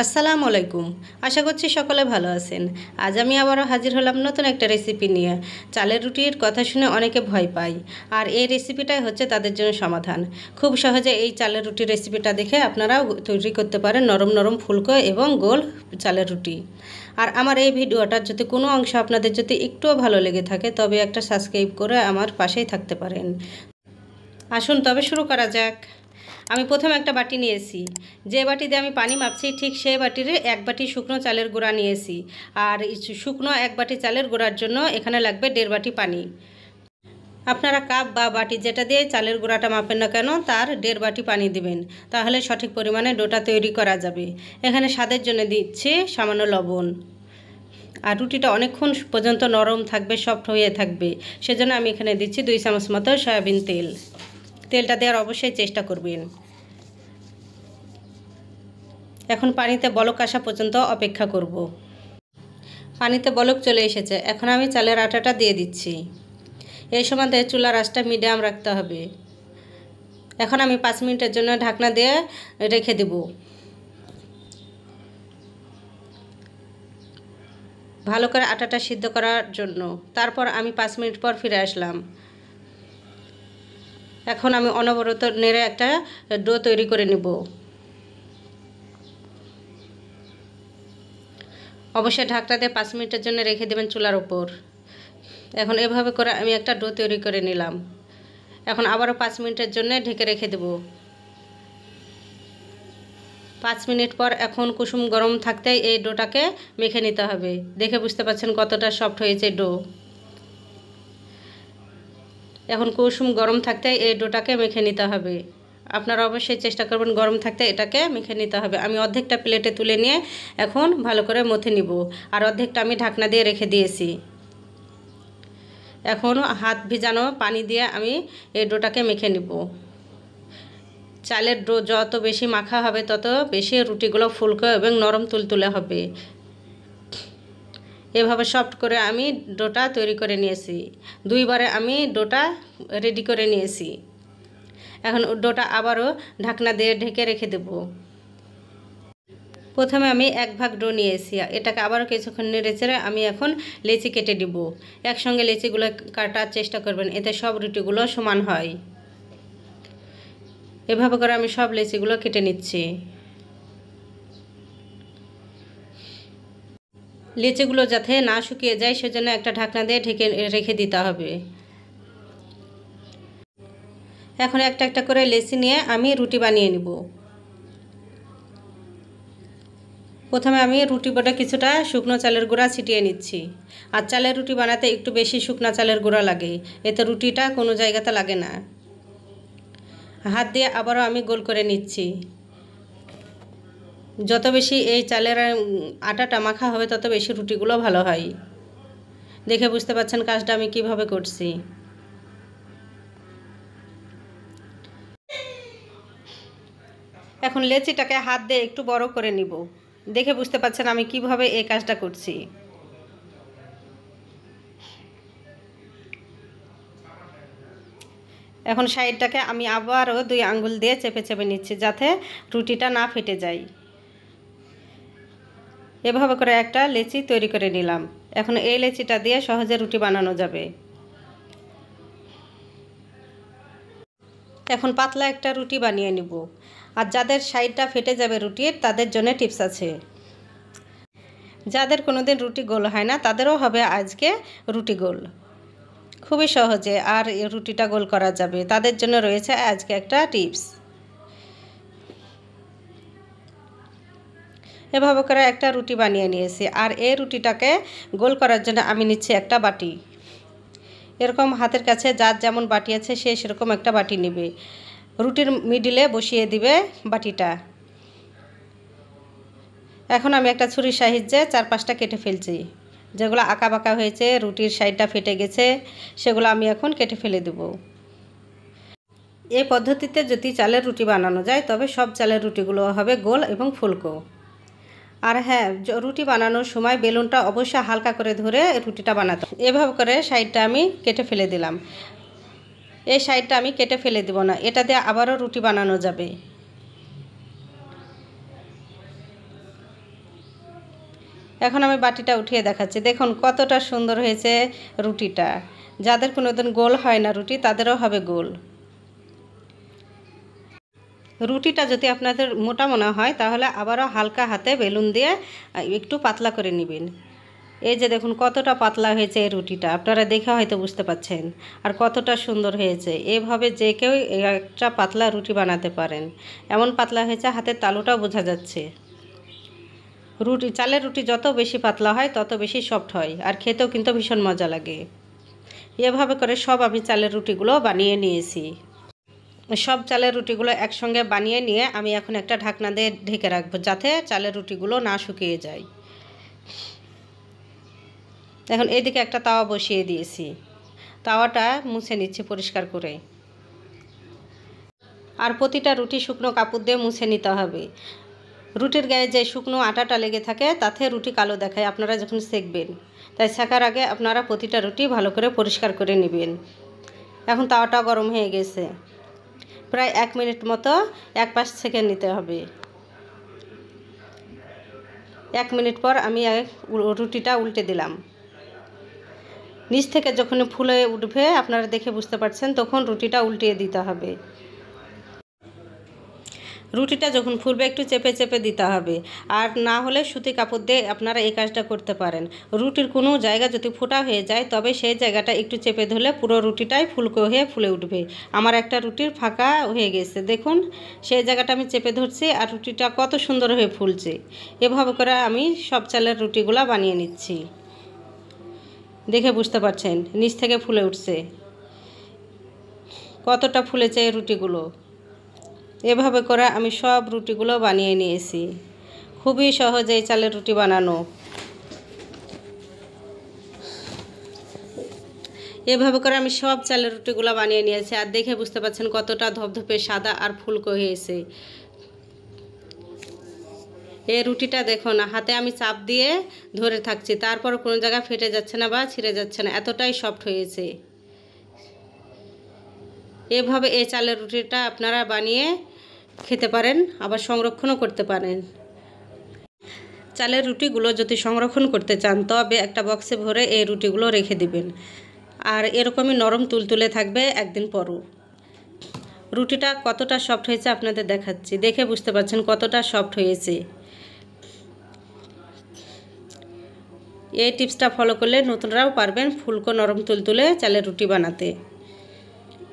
আসসালামু আলাইকুম। আশা করছি সকলে ভালো আছেন। আজ আমি আবারও হাজির হলাম নতুন একটা রেসিপি নিয়ে। চালের রুটির কথা শুনে অনেকে ভয় পায়, আর এই রেসিপিটাই হচ্ছে তাদের জন্য সমাধান। খুব সহজে এই চালের রুটির রেসিপিটা দেখে আপনারাও তৈরি করতে পারেন নরম নরম ফুলকো এবং গোল চালের রুটি। আর আমার এই ভিডিওটার যদি কোনো অংশ আপনাদের যদি একটুও ভালো লেগে থাকে তবে একটা সাবস্ক্রাইব করে আমার পাশেই থাকতে পারেন। আসুন তবে শুরু করা যাক। আমি প্রথমে একটা বাটি নিয়েছি, যে বাটি দিয়ে আমি পানি মাপছি ঠিক সেই বাটির এক বাটি শুকনো চালের গুঁড়া নিয়েছি। আর শুকনো এক বাটি চালের গুঁড়ার জন্য এখানে লাগবে 1.5 বাটি পানি। আপনারা কাপ বা বাটি যেটা দিয়ে চালের গুঁড়াটা মাপেন না কেন তার 1.5 বাটি পানি দিবেন, তাহলে সঠিক পরিমাণে ডোটা তৈরি করা যাবে। এখানে স্বাদের জন্য দিচ্ছি সামান্য লবণ। আর রুটিটা অনেকক্ষণ পর্যন্ত নরম থাকবে, সফট হয়ে থাকবে, সেজন্য আমি এখানে দিচ্ছি 2 চামচ মতো সয়াবিন তেল। তেলটা দেওয়ার অবশ্যই চেষ্টা করবেন। এখন পানিতে বলক আসা পর্যন্ত অপেক্ষা করব। পানিতে বলক চলে এসেছে, এখন আমি চালের আটাটা দিয়ে দিচ্ছি। এই সময় চুলার আঁচটা মিডিয়াম রাখতে হবে। এখন আমি 5 মিনিটের জন্য ঢাকনা দিয়ে রেখে দেব। ভালো করে আটাটা সিদ্ধ করার জন্য। তারপর আমি 5 মিনিট পর ফিরে আসলাম। এখন আমি অনবরত নেড়ে একটা ডো তৈরি করে নেব। অবশ্যই ঢাকনা দিয়ে 5 মিনিটের জন্য রেখে দেবেন চুলার উপর। এখন এভাবে করে আমি একটা ডো তৈরি করে নিলাম। এখন আবারও 5 মিনিটের জন্য ঢেকে রেখে দেব। 5 মিনিট পর এখন কুসুম গরম থাকতেই এই ডোটাকে মেখে নিতে হবে। দেখে বুঝতে পারছেন কতটা সফট হয়েছে ডো। এখন কুসুম গরম থাকতেই এই ডোটাকে মেখে নিতে হবে। আপনারা অবশ্যই চেষ্টা করবেন গরম থাকতে এটাকে মেখে নিতে হবে। আমি অর্ধেকটা প্লেটে তুলে নিয়ে এখন ভালো করে মথে নিব, আর অর্ধেকটা আমি ঢাকনা দিয়ে রেখে দিয়েছি। এখন হাত ভিজানো পানি দিয়ে আমি এই ডোটাকে মেখে নিব। চালের ডো যত বেশি মাখা হবে তত বেশি রুটিগুলো ফুলকো এবং নরম তুলতুলে হবে। এভাবে সফট করে আমি ডোটা তৈরি করে নিয়েছি। 2 বারে আমি ডোটা রেডি করে নিয়েছি। এখন ডোটা আবারও ঢাকনা দিয়ে ঢেকে রেখে দেব। প্রথমে আমি 1 ভাগ ডো নিয়েছি, এটাকে আবারও কিছুক্ষণ নেড়ে চেড়ে আমি এখন লেচি কেটে দিব। একসঙ্গে লেচিগুলো কাটার চেষ্টা করবেন, এতে সব রুটিগুলো সমান হয়। এভাবে করে আমি সব লেচিগুলো কেটে নিচ্ছি। লেচিগুলো যাতে না শুকিয়ে যায় সেজন্য একটা ঢাকনা দিয়ে ঢেকে রেখে দিতে হবে। এখন একটা একটা করে লেচি নিয়ে আমি রুটি বানিয়ে নিব। প্রথমে আমি রুটি বোর্ডে কিছুটা শুকনো চালের গুঁড়া ছিটিয়ে নিচ্ছি। আর চালের রুটি বানাতে একটু বেশি শুকনো চালের গুঁড়া লাগে, এতে রুটিটা কোনো জায়গাতে লাগে না। হাত দিয়ে আবারও আমি গোল করে নিচ্ছি। যত বেশি এই চালের আটাটা মাখা হবে তত বেশি রুটিগুলো ভালো হয়। দেখে বুঝতে পারছেন কাজটা আমি কিভাবে করছি। এখন লেচিটাকে হাত দিয়ে একটু বড় করে নিব। দেখে বুঝতে পারছেন আমি কিভাবে এই কাজটা করছি। এখন সাইডটাকে আমি আবারও 2 আঙ্গুল দিয়ে চেপে চেপে নিচ্ছি যাতে রুটিটা না ফেটে যায়। এভাবে করে একটা লেচি তৈরি করে নিলাম। এখন এই লেচিটা দিয়ে সহজে রুটি বানানো যাবে। এখন পাতলা একটা রুটি বানিয়ে নিব। আর যাদের সাইডটা ফেটে যাবে রুটির তাদের জন্য টিপস আছে। যাদের কোনোদিন রুটি গোল হয় না তাদেরও হবে আজকে রুটি গোল। খুবই সহজে আর রুটিটা গোল করা যাবে, তাদের জন্য রয়েছে আজকে একটা টিপস। এভাবে করে একটা রুটি বানিয়ে নিয়েছি। আর এই রুটিটাকে গোল করার জন্য আমি নিচ্ছি একটা বাটি। এরকম হাতের কাছে যার যেমন বাটি আছে সে সেরকম একটা বাটি নেবে। রুটির মিডিলে বসিয়ে দিবে বাটিটা। এখন আমি একটা ছুরির সাহায্যে 4-5টা কেটে ফেলছি। যেগুলো আঁকা বাঁকা হয়েছে, রুটির সাইডটা ফেটে গেছে, সেগুলো আমি এখন কেটে ফেলে দেব। এই পদ্ধতিতে যদি চালের রুটি বানানো যায় তবে সব চালের রুটিগুলো হবে গোল এবং ফুলকো। আর হ্যাঁ, রুটি বানানোর সময় বেলুনটা অবশ্যই হালকা করে ধরে রুটিটা বানাতে। এভাবে করে সাইডটা আমি কেটে ফেলে দিলাম। এই সাইডটা আমি কেটে ফেলে দেব না, এটা দিয়ে আবারও রুটি বানানো যাবে। এখন আমি বাটিটা উঠিয়ে দেখাচ্ছি। দেখুন কতটা সুন্দর হয়েছে রুটিটা। যাদের কোনোদিন গোল হয় না রুটি, তাদেরও হবে গোল। রুটিটা যদি আপনাদের মোটা মনে হয় তাহলে আবারও হালকা হাতে বেলুন দিয়ে একটু পাতলা করে নেবেন। এই যে দেখুন কতটা পাতলা হয়েছে এই রুটিটা, আপনারা দেখে হয়তো বুঝতে পাচ্ছেন। আর কতটা সুন্দর হয়েছে। এভাবে যে কেউ একটা পাতলা রুটি বানাতে পারেন। এমন পাতলা হয়েছে হাতের তালুটাও বোঝা যাচ্ছে। চালের রুটি যত বেশি পাতলা হয় তত বেশি সফট হয়, আর খেতেও কিন্তু ভীষণ মজা লাগে। এভাবে করে সব আমি চালের রুটিগুলো বানিয়ে নিয়েছি। সব চালের রুটিগুলো একসঙ্গে বানিয়ে নিয়ে আমি এখন একটা ঢাকনা দিয়ে ঢেকে রাখবো, যাতে চালের রুটিগুলো না শুকিয়ে যায়। এখন এদিকে একটা তাওয়া বসিয়ে দিয়েছি। তাওয়াটা মুছে নিচ্ছি পরিষ্কার করে। আর প্রতিটা রুটি শুকনো কাপড় দিয়ে মুছে নিতে হবে। রুটির গায়ে যে শুকনো আটাটা লেগে থাকে তাতে রুটি কালো দেখায় আপনারা যখন সেঁকবেন। তাই সেঁকার আগে আপনারা প্রতিটা রুটি ভালো করে পরিষ্কার করে নেবেন। এখন তাওয়াটা গরম হয়ে গেছে। প্রায় 1 মিনিট মতো এক পাশ ছেঁকে নিতে হবে। 1 মিনিট পর আমি রুটিটা উল্টে দিলাম। নিচ থেকে যখন ফুলে উঠবে আপনারা দেখে বুঝতে পারছেন, তখন রুটিটা উল্টিয়ে দিতে হবে। রুটিটা যখন ফুলবে একটু চেপে চেপে দিতে হবে। আর না হলে সুতি কাপড় দিয়ে আপনারা এই কাজটা করতে পারেন। রুটির কোনো জায়গা যদি ফোটা হয়ে যায় তবে সেই জায়গাটা একটু চেপে ধরলে পুরো রুটিটাই ফুলকো হয়ে ফুলে উঠবে। আমার একটা রুটির ফাঁকা হয়ে গেছে, দেখুন সেই জায়গাটা আমি চেপে ধরছি আর রুটিটা কত সুন্দর হয়ে ফুলছে। এভাবে করে আমি সব চালের রুটিগুলো বানিয়ে নিচ্ছি। দেখে বুঝতে পারছেন নিচ থেকে ফুলে উঠছে, কতটা ফুলেছে এই রুটিগুলো। এভাবে করে আমি সব রুটিগুলো বানিয়ে নিয়েছি। খুবই সহজ এই চালের রুটি বানানো। এভাবে করে আমি সব চালের রুটিগুলো বানিয়ে নিয়েছি। আর দেখে বুঝতে পারছেন কতটা ধপধপে সাদা আর ফুলকো হয়েছে। এই রুটিটা দেখুন হাতে আমি চাপ দিয়ে ধরে থাকছি, তারপর কোনো জায়গায় ফেটে যাচ্ছে না বা ছিঁড়ে যাচ্ছে না, এতটাই সফট হয়েছে। এভাবে এই চালের রুটিটা আপনারা বানিয়ে খেতে পারেন, আবার সংরক্ষণও করতে পারেন। চালের রুটিগুলো যদি সংরক্ষণ করতে চান তবে একটা বক্সে ভরে এই রুটিগুলো রেখে দিবেন। আর এরকমই নরম তুলতুলে থাকবে একদিন পরও। রুটিটা কতটা সফট হয়েছে আপনাদের দেখাচ্ছি, দেখে বুঝতে পারছেন কতটা সফট হয়েছে। এই টিপসটা ফলো করলে নতুনরাও পারবেন ফুলকো নরম তুলতুলে চালের রুটি বানাতে।